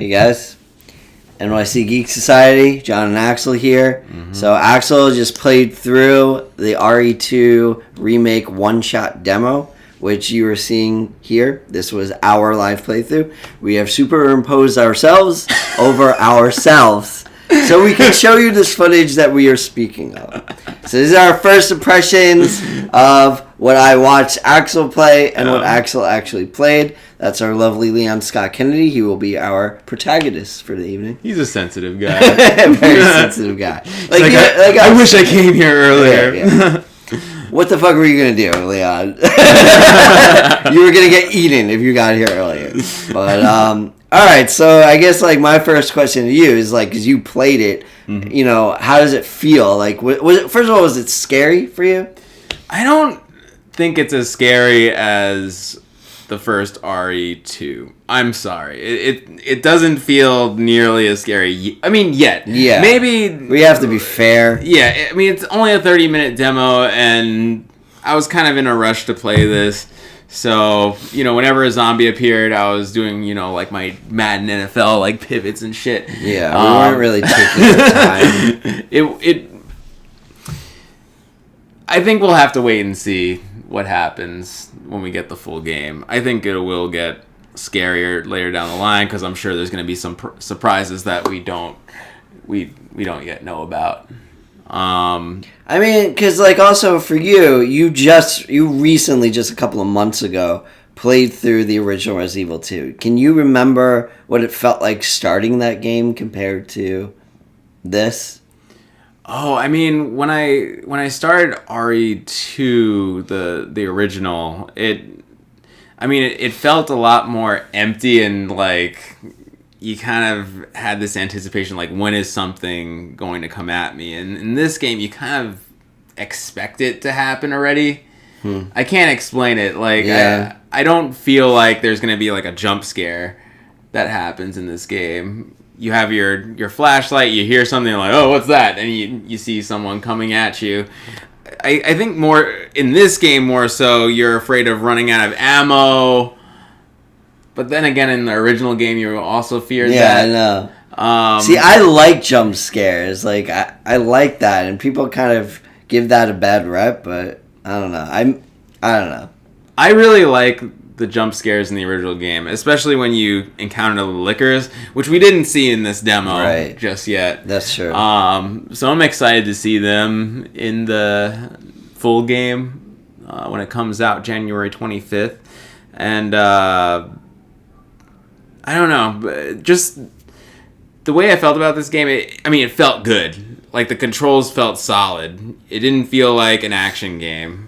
Hey guys, NYC Geek Society, Jon and Axel here. So Axel just played through the RE2 Remake One Shot Demo, which you are seeing here. This was our live playthrough. We have superimposed ourselves over ourselves so we can show you this footage that we are speaking of. So these are our first impressions of what I watched Axel play and what Axel actually played. That's our lovely Leon Scott Kennedy. He will be our protagonist for the evening. He's a sensitive guy. Very sensitive guy. I wish I came here earlier. Yeah. What the fuck were you going to do, Leon? You were going to get eaten if you got here earlier. But, alright, so I guess, my first question to you is, because you played it, how does it feel? First of all, was it scary for you? I don't think it's as scary as the first RE2. I'm sorry. It doesn't feel nearly as scary. I mean, yet. Yeah. Maybe... We have to be fair. Yeah, I mean, it's only a 30-minute demo, and I was kind of in a rush to play this. So, whenever a zombie appeared, I was doing, my Madden NFL, pivots and shit. Yeah, we weren't really taking the time. I think we'll have to wait and see what happens when we get the full game. I think it will get scarier later down the line because I'm sure there's going to be some surprises that we don't yet know about. I mean, because also for you recently, just a couple of months ago, played through the original Resident Evil 2. Can you remember what it felt like starting that game compared to this? Oh, I mean, when I started RE2, the original, it felt a lot more empty and you kind of had this anticipation, when is something going to come at me? And in this game, you kind of expect it to happen already. I can't explain it. I don't feel like there's going to be a jump scare that happens in this game. You have your flashlight, you hear something like, oh, what's that? And you see someone coming at you. I think more in this game, more so, you're afraid of running out of ammo. But then again, in the original game, you also feared that. Yeah, I know. See, I like jump scares. I like that, and people kind of give that a bad rep, but I don't know. I don't know. I really like the jump scares in the original game, especially when you encounter the lickers, which we didn't see in this demo just yet. That's true. So I'm excited to see them in the full game when it comes out January 25th. And I don't know, just the way I felt about this game, it felt good. The controls felt solid. It didn't feel like an action game.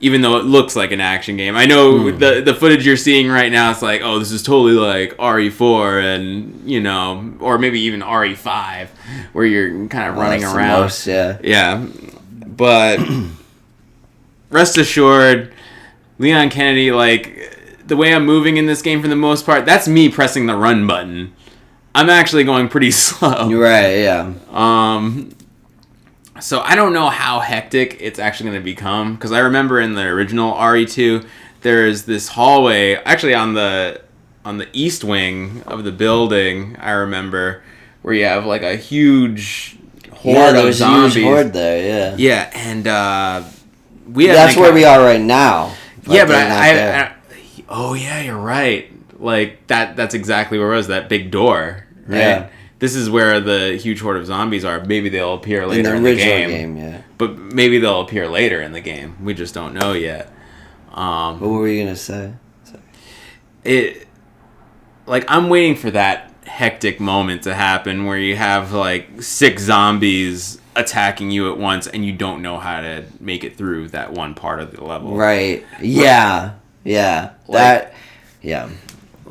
Even though it looks like an action game. I know the footage you're seeing right now, it's oh, this is totally like RE4 and, or maybe even RE5, where you're kind of running around. Most, yeah. Yeah. But rest assured, Leon Kennedy, the way I'm moving in this game for the most part, that's me pressing the run button. I'm actually going pretty slow. You're right, yeah. So I don't know how hectic it's actually going to become, because I remember in the original RE2, there's this hallway, actually on the east wing of the building, I remember, where you have a huge horde of zombies. Huge horde there, yeah. Yeah, and that's where we are right now. Yeah, but I oh yeah, you're right. That's exactly where it was, that big door, right? Yeah. This is where the huge horde of zombies are. Maybe they'll appear later in the game. Yeah. But maybe they'll appear later in the game. We just don't know yet. What were you going to say? Sorry. I'm waiting for that hectic moment to happen where you have 6 zombies attacking you at once and you don't know how to make it through that one part of the level. Right. Yeah. Yeah. Yeah.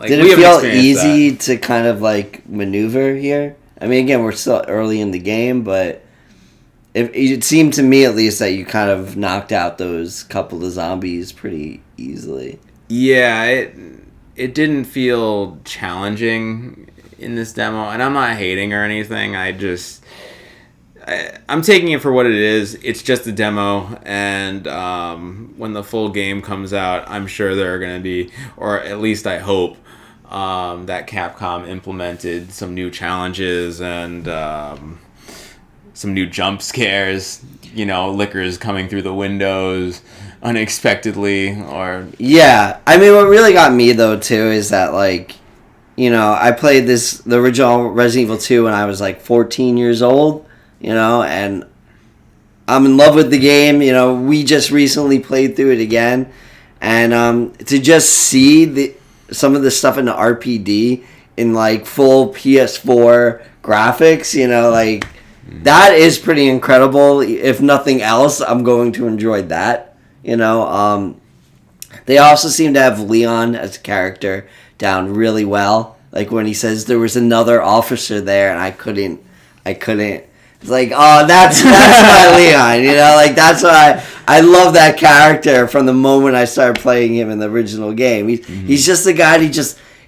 Did it it feel easy to kind of maneuver here? I mean, again, we're still early in the game, but it seemed to me at least that you kind of knocked out those couple of zombies pretty easily. Yeah, it didn't feel challenging in this demo, and I'm not hating or anything. I'm taking it for what it is. It's just a demo, and when the full game comes out, I'm sure there are going to be, or at least I hope, that Capcom implemented some new challenges and some new jump scares. You know, liquors coming through the windows unexpectedly, or yeah. I mean, what really got me though too is that like, you know, I played the original Resident Evil 2 when I was like 14 years old. You know, and I'm in love with the game. You know, we just recently played through it again, and to just see some of the stuff in the RPD in like full PS4 graphics, you know, like that is pretty incredible. If nothing else, I'm going to enjoy that. You know, they also seem to have Leon as a character down really well. Like when he says there was another officer there, and I couldn't. It's like, oh, that's my Leon, you know? Like, that's why I love that character from the moment I started playing him in the original game. He's just a guy,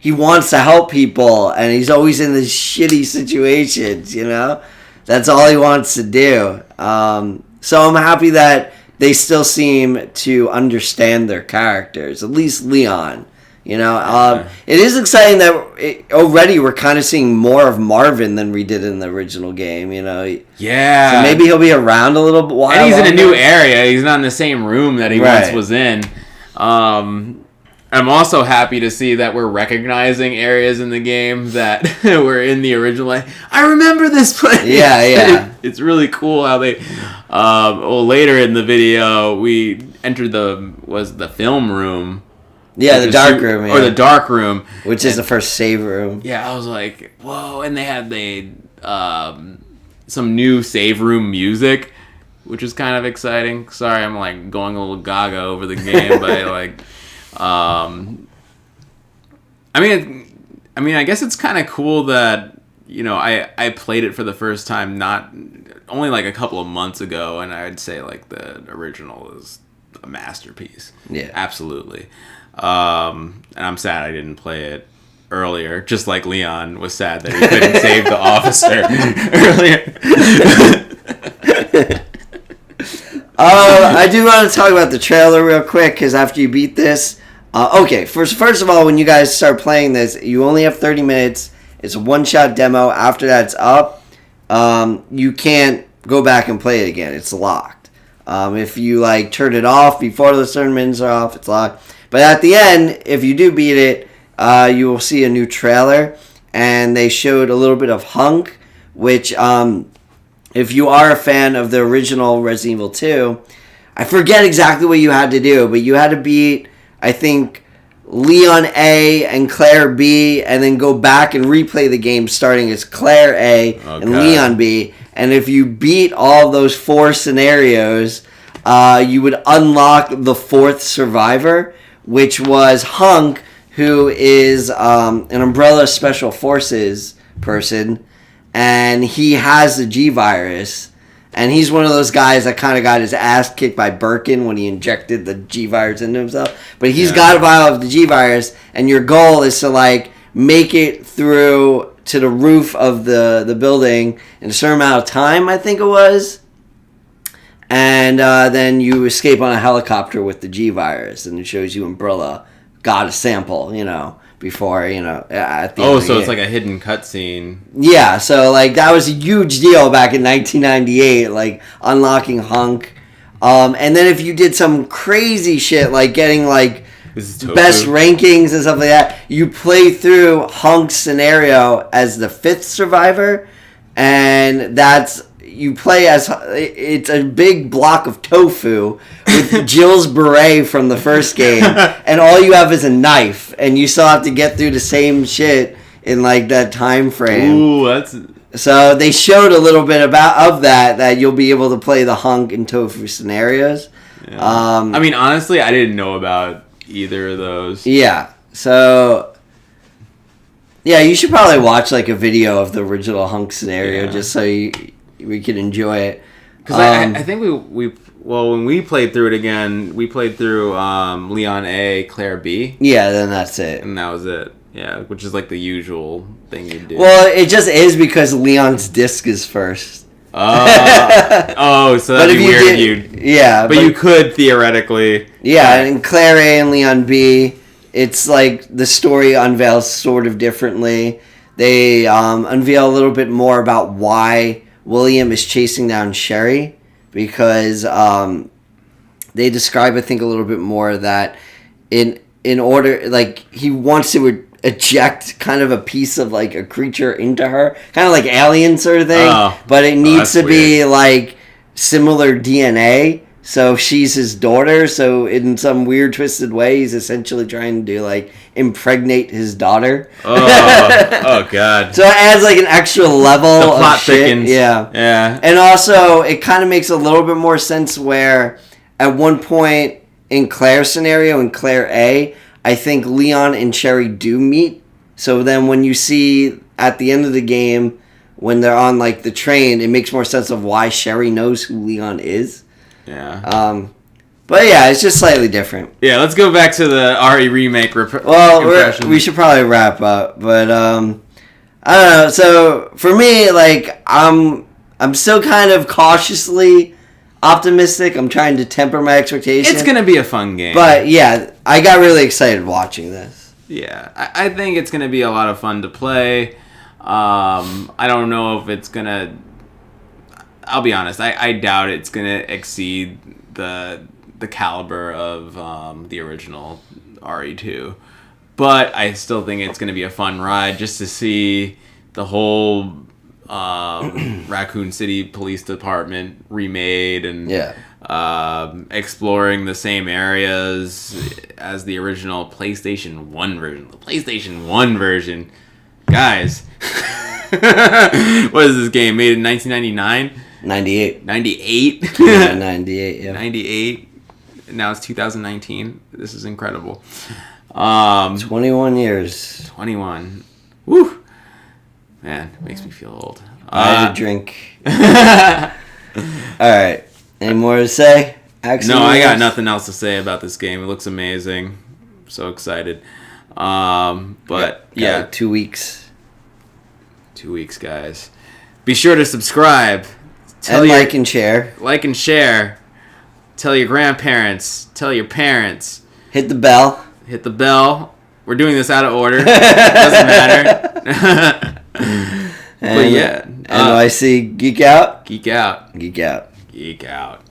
he wants to help people, and he's always in these shitty situations, you know? That's all he wants to do. So I'm happy that they still seem to understand their characters, at least Leon. You know, it is exciting that already we're kind of seeing more of Marvin than we did in the original game, you know. Yeah. So maybe he'll be around a little while. And he's in a new area. He's not in the same room that he once was in. I'm also happy to see that we're recognizing areas in the game that were in the original. Like, I remember this place. Yeah. It's really cool how they... later in the video, we entered the film room. Yeah, the dark room. Or the dark room. Which is the first save room. Yeah, I was like, whoa. And they had some new save room music, which is kind of exciting. Sorry, I'm like going a little gaga over the game, but like... I mean, I guess it's kind of cool that, you know, I played it for the first time not only like a couple of months ago, and I'd say like the original is a masterpiece. Yeah, absolutely. And I'm sad I didn't play it earlier, just like Leon was sad that he couldn't save the officer earlier. I do want to talk about the trailer real quick, because after you beat this... okay, first of all, when you guys start playing this, you only have 30 minutes. It's a one-shot demo. After that's up, you can't go back and play it again. It's locked. If you like turn it off before the certain minutes are off, it's locked. But at the end, if you do beat it, you will see a new trailer. And they showed a little bit of Hunk, which... if you are a fan of the original Resident Evil 2, I forget exactly what you had to do, but you had to beat, I think, Leon A and Claire B, and then go back and replay the game starting as Claire A and Leon B. And if you beat all those 4 scenarios, you would unlock the 4th survivor, which was Hunk, who is an Umbrella Special Forces person. And he has the G virus, and he's one of those guys that kind of got his ass kicked by Birkin when he injected the G virus into himself. But he's got a vial of the G virus, and your goal is to like make it through to the roof of the building in a certain amount of time, I think it was. And then you escape on a helicopter with the G virus, and it shows you Umbrella got a sample, you know. Before, you know, at the end of the so game. It's like a hidden cutscene. Yeah, so like that was a huge deal back in 1998, like unlocking Hunk. And then if you did some crazy shit like getting like best rankings and stuff like that, you play through Hunk's scenario as the 5th survivor, and you play as it's a big block of tofu with Jill's beret from the first game, and all you have is a knife, and you still have to get through the same shit in like that time frame. Ooh, so they showed a little bit of that you'll be able to play the Hunk and tofu scenarios. Yeah. I mean, honestly, I didn't know about either of those. Yeah, so yeah, you should probably watch like a video of the original Hunk scenario just so we could enjoy it. Because I think when we played through it again, we played through Leon A, Claire B. Yeah, then that's it. And that was it. Yeah, which is like the usual thing you do. Well, it just is because Leon's disc is first. So that'd be weird. Yeah. But you could theoretically... Yeah, and Claire A and Leon B, it's like the story unveils sort of differently. They unveil a little bit more about why William is chasing down Sherry, because they describe, I think, a little bit more that in order, like, he wants to eject kind of a piece of, like, a creature into her, kind of like alien sort of thing, but it needs to be like similar DNA. So she's his daughter, so in some weird twisted way he's essentially trying to like impregnate his daughter. Oh god. So it adds like an extra level the plot of shit. Thickens. Yeah. And also it kind of makes a little bit more sense where at one point in Claire's scenario, in Claire A, I think Leon and Sherry do meet. So then when you see at the end of the game when they're on like the train, it makes more sense of why Sherry knows who Leon is. Yeah. But yeah, it's just slightly different. Yeah, let's go back to the RE remake we should probably wrap up, but I don't know. So for me, like I'm still kind of cautiously optimistic. I'm trying to temper my expectations. It's gonna be a fun game. But yeah, I got really excited watching this. Yeah, I think it's gonna be a lot of fun to play. I don't know if it's gonna. I'll be honest. I doubt it's gonna exceed the caliber of the original RE2, but I still think it's gonna be a fun ride just to see the whole Raccoon City Police Department remade and exploring the same areas as the original PlayStation 1 version. The PlayStation 1 version, guys. What is this game? Made in 1999. 98. 98? Yeah, 98, yeah. 98. Now it's 2019. This is incredible. 21 years. 21. Woo! Man, it makes me feel old. I had a drink. Alright. Any more to say? No, I got nothing else to say about this game. It looks amazing. I'm so excited. But yeah. 2 weeks. 2 weeks, guys. Be sure to subscribe. Like and share. Like and share. Tell your grandparents. Tell your parents. Hit the bell. Hit the bell. We're doing this out of order. Doesn't matter. But yeah. NYC Geek Out. Geek out. Geek Out. Geek out.